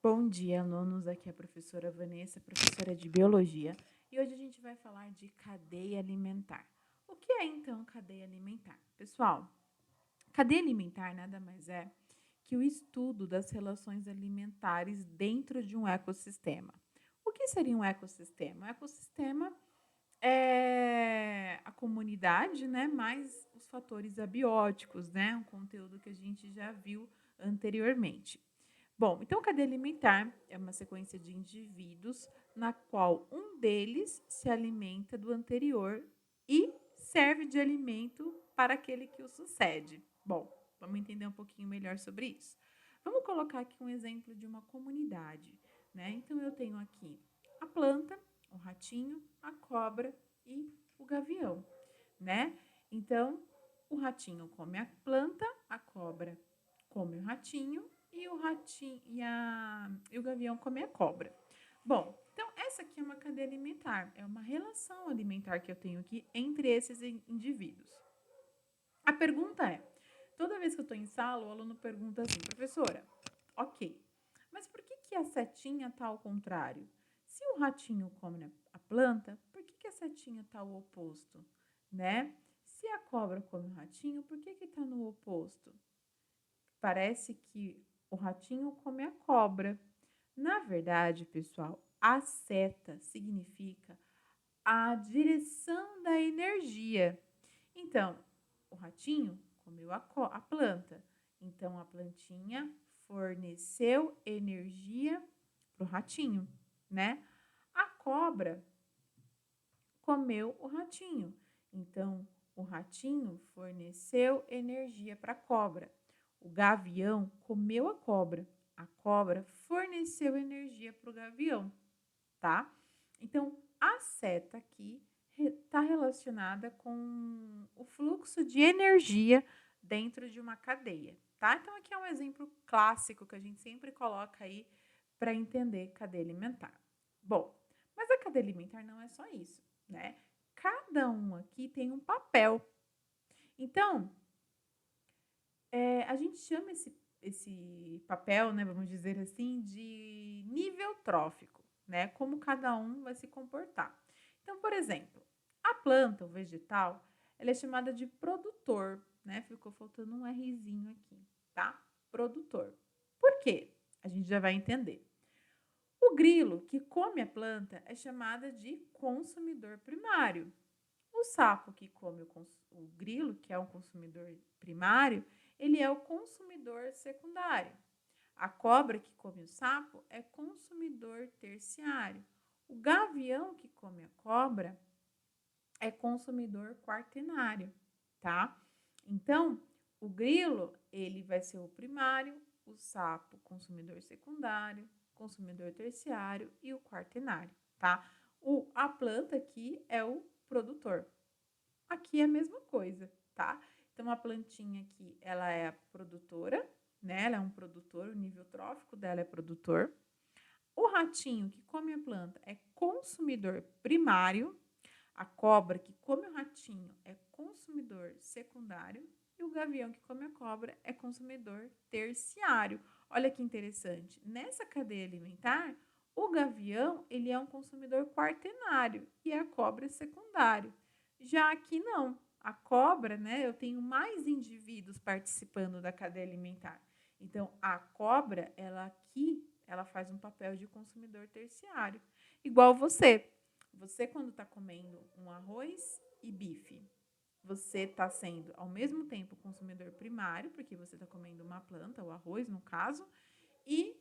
Bom dia, alunos. Aqui é a professora Vanessa, professora de Biologia, e hoje a gente vai falar de cadeia alimentar. O que é então cadeia alimentar? Pessoal, cadeia alimentar nada mais é que o estudo das relações alimentares dentro de um ecossistema. O que seria um ecossistema? Um ecossistema é a comunidade, né, mais os fatores abióticos, né, um conteúdo que a gente já viu anteriormente. Bom, então cadeia alimentar é uma sequência de indivíduos na qual um deles se alimenta do anterior e serve de alimento para aquele que o sucede. Bom, vamos entender um pouquinho melhor sobre isso. Vamos colocar aqui um exemplo de uma comunidade, né? Então eu tenho aqui a planta, o ratinho, a cobra e o gavião, né? Então, o ratinho come a planta, a cobra come o ratinho e o gavião come a cobra. Bom, então essa aqui é uma cadeia alimentar, é uma relação alimentar que eu tenho aqui entre esses indivíduos. A pergunta é, toda vez que eu estou em sala, o aluno pergunta assim, professora, ok, mas por que a setinha está ao contrário? Se o ratinho come a planta, por que a setinha está ao oposto? Né? Se a cobra come o ratinho, por que está no oposto? Parece que o ratinho come a cobra. Na verdade, pessoal, a seta significa a direção da energia. Então, o ratinho comeu a planta. Então, a plantinha forneceu energia para o ratinho, né? A cobra comeu o ratinho. Então, o ratinho forneceu energia para a cobra. O gavião comeu a cobra. A cobra forneceu energia para o gavião, tá? Então, a seta aqui está relacionada com o fluxo de energia dentro de uma cadeia, tá? Então, aqui é um exemplo clássico que a gente sempre coloca aí para entender cadeia alimentar. Bom, mas a cadeia alimentar não é só isso, né? Cada um aqui tem um papel. Então, a gente chama esse papel, né, vamos dizer assim, de nível trófico, né? Como cada um vai se comportar. Então, por exemplo, a planta, o vegetal, ela é chamada de produtor, né? Ficou faltando um Rzinho aqui, tá? Produtor. Por quê? A gente já vai entender. O grilo, que come a planta, é chamada de consumidor primário. O sapo que come o grilo, que é um consumidor primário, ele é o consumidor secundário. A cobra que come o sapo é consumidor terciário. O gavião que come a cobra é consumidor quaternário, tá? Então, o grilo, ele vai ser o primário, o sapo, consumidor secundário, consumidor terciário e o quaternário, tá? A planta aqui é o produtor. Aqui é a mesma coisa, tá? Então, a plantinha aqui, ela é a produtora, né? Ela é um produtor, o nível trófico dela é produtor. O ratinho que come a planta é consumidor primário. A cobra que come o ratinho é consumidor secundário. E o gavião que come a cobra é consumidor terciário. Olha que interessante. Nessa cadeia alimentar, o gavião, ele é um consumidor quaternário e a cobra é secundário. Já aqui não. A cobra, né, eu tenho mais indivíduos participando da cadeia alimentar. Então, a cobra, ela aqui, ela faz um papel de consumidor terciário. Igual você. Você, quando está comendo um arroz e bife, você está sendo, ao mesmo tempo, consumidor primário, porque você está comendo uma planta, o arroz, no caso, e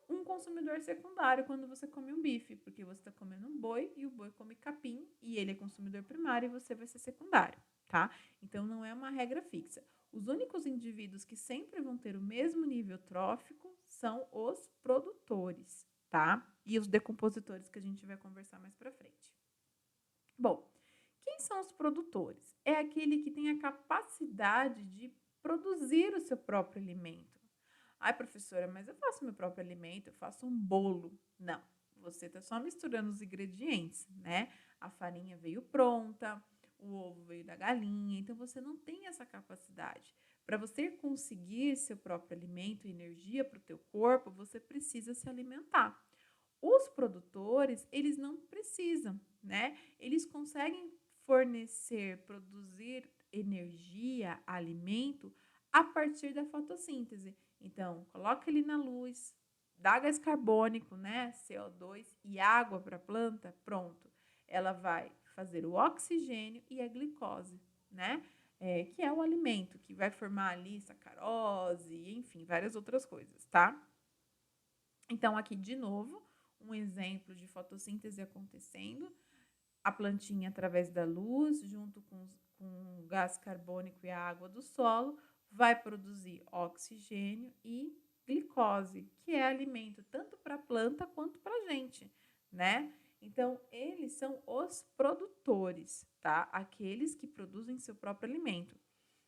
um consumidor secundário quando você come um bife, porque você está comendo um boi e o boi come capim e ele é consumidor primário e você vai ser secundário, tá? Então não é uma regra fixa. Os únicos indivíduos que sempre vão ter o mesmo nível trófico são os produtores, tá? E os decompositores que a gente vai conversar mais para frente. Bom, quem são os produtores? É aquele que tem a capacidade de produzir o seu próprio alimento. Ai, professora, mas eu faço meu próprio alimento, eu faço um bolo. Não, você está só misturando os ingredientes, né? A farinha veio pronta, o ovo veio da galinha, então você não tem essa capacidade. Para você conseguir seu próprio alimento e energia para o teu corpo, você precisa se alimentar. Os produtores, eles não precisam, né? Eles conseguem fornecer, produzir energia, alimento a partir da fotossíntese. Então, coloca ele na luz, dá gás carbônico, né? CO2 e água para a planta, pronto. Ela vai fazer o oxigênio e a glicose, né? Que é o alimento que vai formar ali sacarose, enfim, várias outras coisas, tá? Então, aqui de novo, um exemplo de fotossíntese acontecendo. A plantinha, através da luz, junto com o gás carbônico e a água do solo, vai produzir oxigênio e glicose, que é alimento tanto para a planta quanto para a gente, né? Então, eles são os produtores, tá? Aqueles que produzem seu próprio alimento.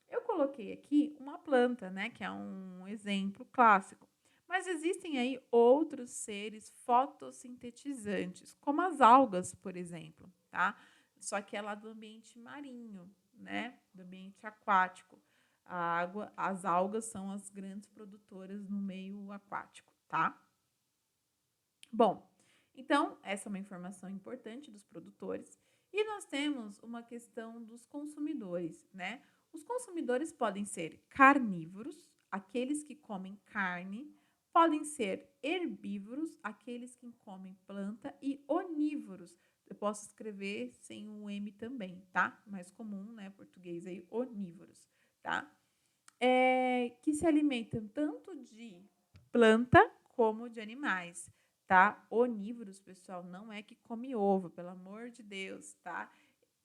Eu coloquei aqui uma planta, né, que é um exemplo clássico. Mas existem aí outros seres fotossintetizantes, como as algas, por exemplo, tá? Só que é lá do ambiente marinho, né? Do ambiente aquático. A água, as algas são as grandes produtoras no meio aquático, tá? Bom, então essa é uma informação importante dos produtores. E nós temos uma questão dos consumidores, né? Os consumidores podem ser carnívoros, aqueles que comem carne, podem ser herbívoros, aqueles que comem planta, e onívoros. Eu posso escrever sem o M também, tá? Mais comum, né? Português aí, onívoros, tá? Que se alimentam tanto de planta como de animais, tá? Onívoros, pessoal, não é que come ovo, pelo amor de Deus, tá?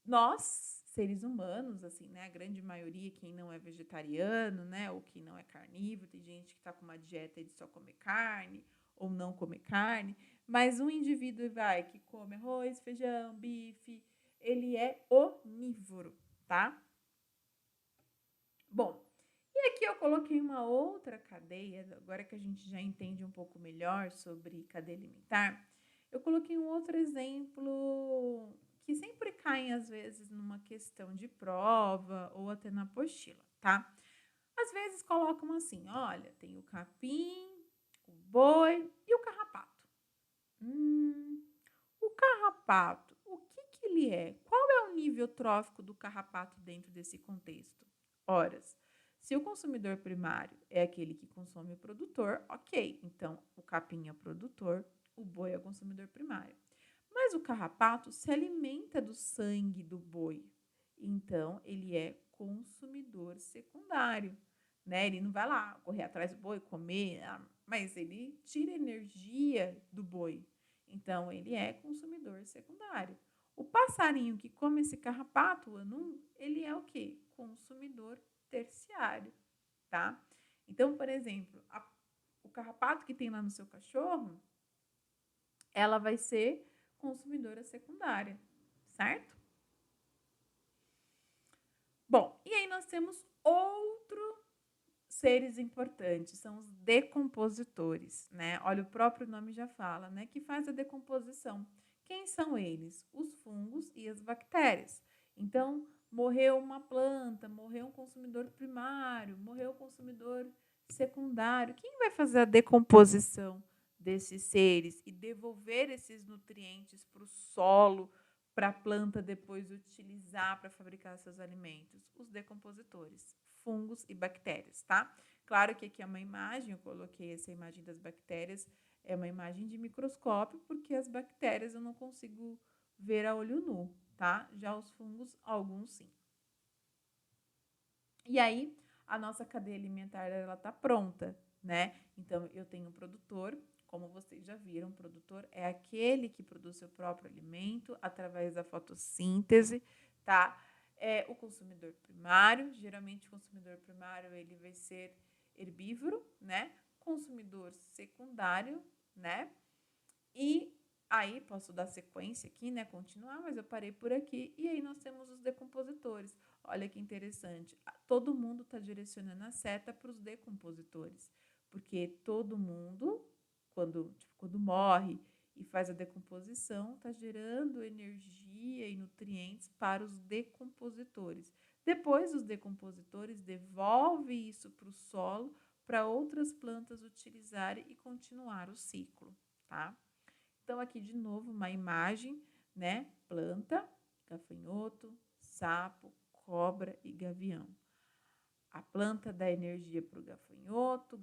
Nós, seres humanos, assim, né? A grande maioria, quem não é vegetariano, né? Ou que não é carnívoro, tem gente que tá com uma dieta de só comer carne ou não comer carne, mas um indivíduo que come arroz, feijão, bife, ele é onívoro, tá? Bom, e aqui eu coloquei uma outra cadeia, agora que a gente já entende um pouco melhor sobre cadeia alimentar, eu coloquei um outro exemplo que sempre cai, às vezes, numa questão de prova ou até na apostila, tá? Às vezes colocam assim, olha, tem o capim, o boi e o carrapato. Hum, o carrapato, o que que ele é? Qual é o nível trófico do carrapato dentro desse contexto? Ora, se o consumidor primário é aquele que consome o produtor, ok. Então, o capim é o produtor, o boi é o consumidor primário. Mas o carrapato se alimenta do sangue do boi. Então, ele é consumidor secundário, né? Ele não vai lá correr atrás do boi, comer, mas ele tira energia do boi. Então, ele é consumidor secundário. O passarinho que come esse carrapato, o anum, ele é o quê? Consumidor terciário, tá? Então, por exemplo, o carrapato que tem lá no seu cachorro, ela vai ser consumidora secundária, certo? Bom, e aí nós temos outro seres importantes, são os decompositores, né? Olha, o próprio nome já fala, né? Que faz a decomposição. Quem são eles? Os fungos e as bactérias. Então, morreu uma planta, morreu um consumidor primário, morreu um consumidor secundário. Quem vai fazer a decomposição desses seres e devolver esses nutrientes para o solo, para a planta depois utilizar para fabricar seus alimentos? Os decompositores, fungos e bactérias, tá? Claro que aqui é uma imagem, eu coloquei essa imagem das bactérias, é uma imagem de microscópio, porque as bactérias eu não consigo ver a olho nu, tá? Já os fungos, alguns sim. E aí, a nossa cadeia alimentar, ela tá pronta, né? Então, eu tenho um produtor, como vocês já viram, o produtor é aquele que produz seu próprio alimento através da fotossíntese, tá? É o consumidor primário, geralmente o consumidor primário ele vai ser herbívoro, né? Consumidor secundário, né? E aí, posso dar sequência aqui, né? Continuar, mas eu parei por aqui. E aí nós temos os decompositores. Olha que interessante. Todo mundo está direcionando a seta para os decompositores. Porque todo mundo, quando morre e faz a decomposição, está gerando energia e nutrientes para os decompositores. Depois, os decompositores devolvem isso para o solo para outras plantas utilizarem e continuar o ciclo, tá? Então, aqui de novo uma imagem, né? Planta, gafanhoto, sapo, cobra e gavião. A planta dá energia para o gafanhoto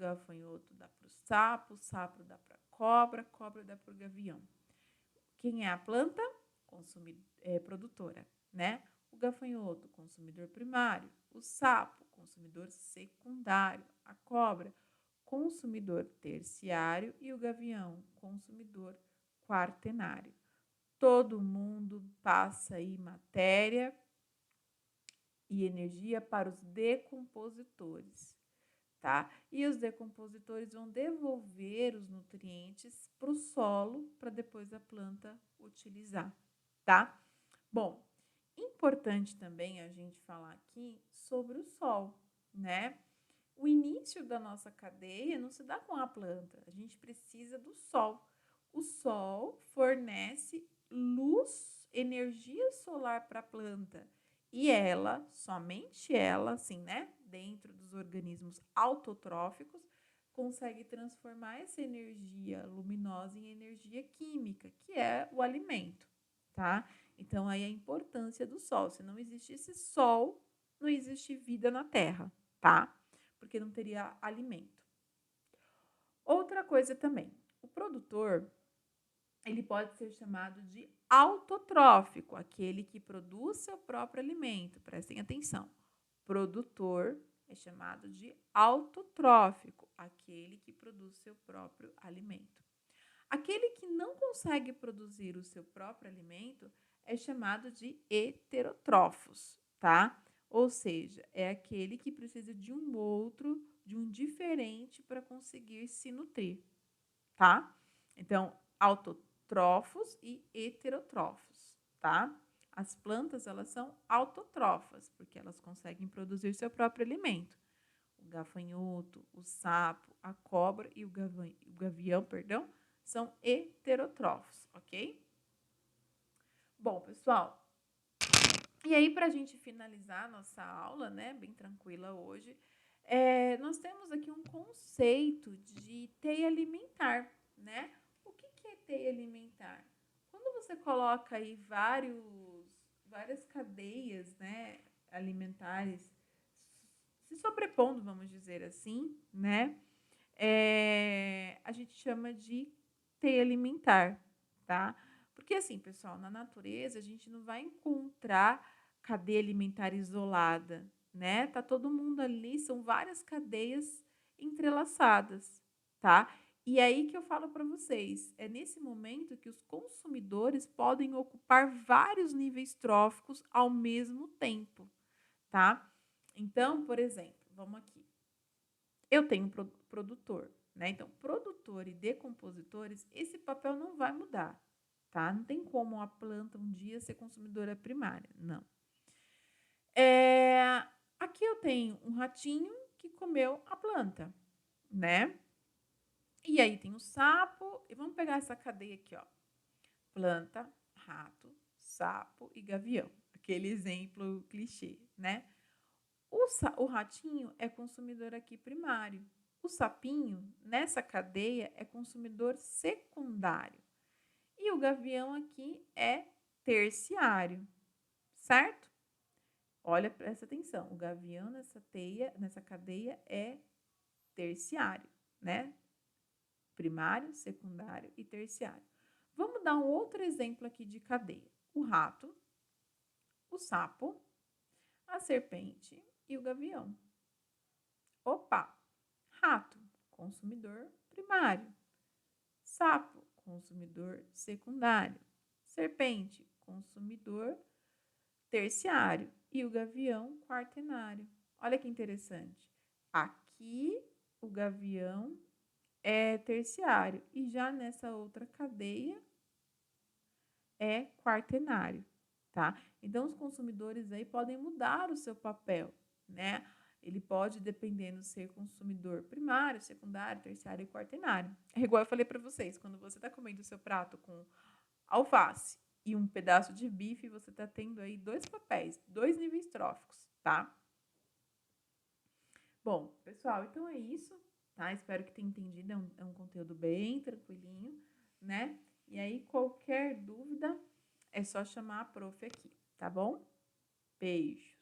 dá para o sapo dá para a cobra dá para o gavião. Quem é a planta? Produtora, né? O gafanhoto, consumidor primário. O sapo, consumidor secundário. A cobra, consumidor terciário. E o gavião, consumidor quaternário. Todo mundo passa aí matéria e energia para os decompositores, tá? E os decompositores vão devolver os nutrientes para o solo para depois a planta utilizar, tá? Bom, importante também a gente falar aqui sobre o sol, né? O início da nossa cadeia não se dá com a planta, a gente precisa do sol. O sol fornece luz, energia solar para a planta e ela, somente ela, assim, né, dentro dos organismos autotróficos, consegue transformar essa energia luminosa em energia química, que é o alimento, tá? Então, aí a importância do sol. Se não existisse sol, não existe vida na Terra, tá? Porque não teria alimento. Outra coisa também, o produtor, ele pode ser chamado de autotrófico, aquele que produz seu próprio alimento. Prestem atenção. Produtor é chamado de autotrófico, aquele que produz seu próprio alimento. Aquele que não consegue produzir o seu próprio alimento é chamado de heterotrófos, tá? Ou seja, é aquele que precisa de um outro, de um diferente para conseguir se nutrir, tá? Então, autotrófos e heterotrófos, tá? As plantas, elas são autotrófas, porque elas conseguem produzir seu próprio alimento. O gafanhoto, o sapo, a cobra e o gavião, perdão, são heterotrófos, ok? Bom, pessoal, e aí para a gente finalizar a nossa aula, né, bem tranquila hoje, nós temos aqui um conceito de teia alimentar, né? O que é teia alimentar? Quando você coloca aí várias cadeias, né, alimentares se sobrepondo, vamos dizer assim, né? A gente chama de teia alimentar, tá? Porque assim, pessoal, na natureza a gente não vai encontrar cadeia alimentar isolada, né? Tá todo mundo ali, são várias cadeias entrelaçadas, tá? E aí que eu falo para vocês, é nesse momento que os consumidores podem ocupar vários níveis tróficos ao mesmo tempo, tá? Então, por exemplo, vamos aqui. Eu tenho produtor, né? Então, produtor e decompositores, esse papel não vai mudar, tá? Não tem como a planta um dia ser consumidora primária, não. Aqui eu tenho um ratinho que comeu a planta, né? E aí tem o sapo, e vamos pegar essa cadeia aqui, ó. Planta, rato, sapo e gavião. Aquele exemplo clichê, né? O ratinho é consumidor aqui primário. O sapinho, nessa cadeia, é consumidor secundário. E o gavião aqui é terciário, certo? Olha, presta atenção. O gavião nessa cadeia é terciário, né? Primário, secundário e terciário. Vamos dar um outro exemplo aqui de cadeia. O rato, o sapo, a serpente e o gavião. Opa! Rato, consumidor primário. Sapo, consumidor secundário. Serpente, consumidor terciário. E o gavião, quaternário. Olha que interessante. Aqui, o gavião é terciário. E já nessa outra cadeia, é quaternário, tá? Então, os consumidores aí podem mudar o seu papel, né? Ele pode, dependendo, ser consumidor primário, secundário, terciário e quaternário. É igual eu falei para vocês, quando você está comendo o seu prato com alface e um pedaço de bife, você tá tendo aí 2 papéis, 2 níveis tróficos, tá? Bom, pessoal, então é isso, tá? Espero que tenha entendido, é um conteúdo bem tranquilinho, né? E aí, qualquer dúvida, é só chamar a prof aqui, tá bom? Beijo!